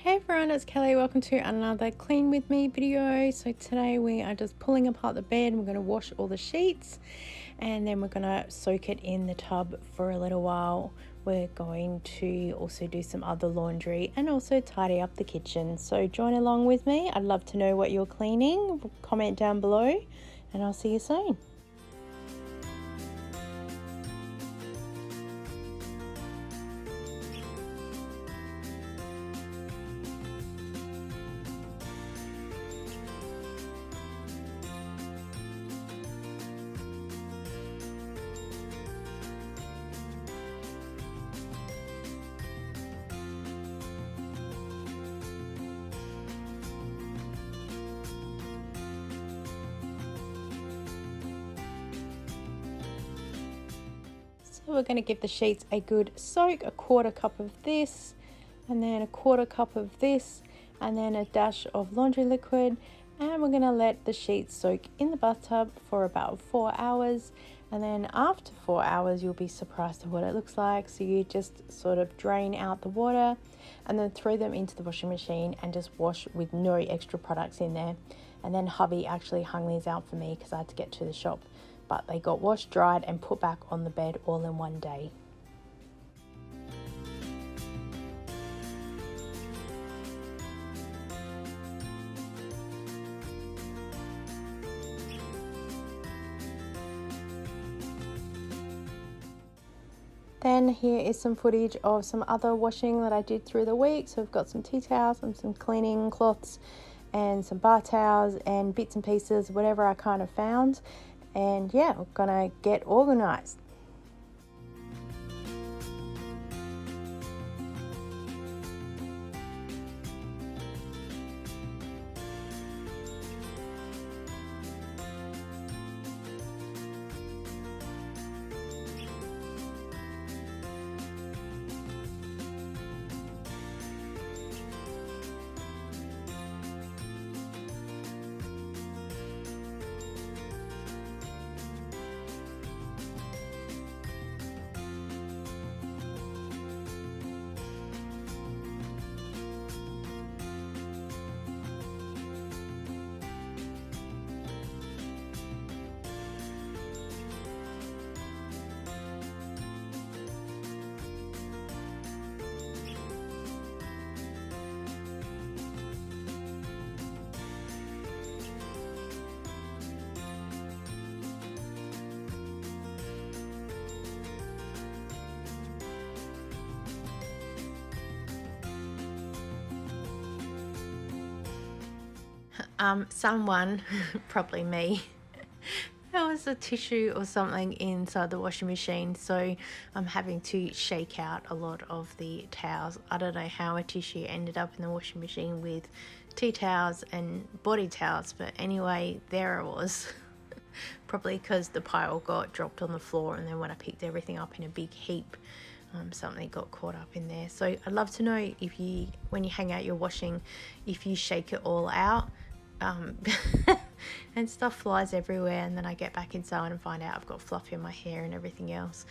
Hey everyone, it's Kelly. Welcome to another clean with me video. So today we are just pulling apart the bed. We're going to wash all the sheets and then we're going to soak it in the tub for a little while. We're going to also do some other laundry and also tidy up the kitchen. So join along with me. I'd love to know what you're cleaning. Comment down below and I'll see you soon. So we're going to give the sheets a good soak, a quarter cup of this and then a quarter cup of this and then a dash of laundry liquid, and we're going to let the sheets soak in the bathtub for about 4 hours, and then after 4 hours you'll be surprised at what it looks like. So you just sort of drain out the water and then throw them into the washing machine and just wash with no extra products in there. And then hubby actually hung these out for me because I had to get to the shop, but they got washed, dried and put back on the bed all in one day. Then here is some footage of some other washing that I did through the week. So we've got some tea towels and some cleaning cloths and some bar towels and bits and pieces, whatever I kind of found. And yeah, we're gonna get organized. Someone, probably me, there was a tissue or something inside the washing machine, so I'm having to shake out a lot of the towels. I don't know how a tissue ended up in the washing machine with tea towels and body towels, but anyway, there it was. Probably because the pile got dropped on the floor and then when I picked everything up in a big heap, something got caught up in there. So I'd love to know if you, when you hang out your washing, if you shake it all out. And stuff flies everywhere, and then I get back inside and find out I've got fluff in my hair and everything else.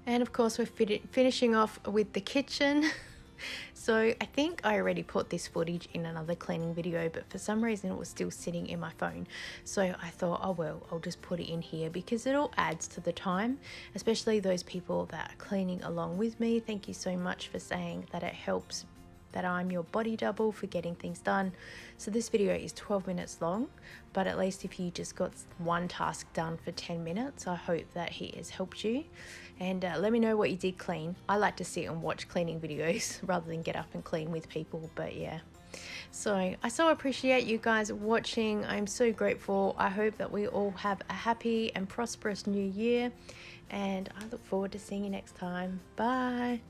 And of course we're finishing off with the kitchen. So I think I already put this footage in another cleaning video, but for some reason it was still sitting in my phone. So I thought, oh well, I'll just put it in here because it all adds to the time, especially those people that are cleaning along with me. Thank you so much for saying that it helps that I'm your body double for getting things done. So this video is 12 minutes long, but at least if you just got one task done for 10 minutes, I hope that it has helped you. And let me know what you did clean. I like to sit and watch cleaning videos rather than get up and clean with people, but yeah. So I so appreciate you guys watching. I'm so grateful. I hope that we all have a happy and prosperous new year, and I look forward to seeing you next time. Bye.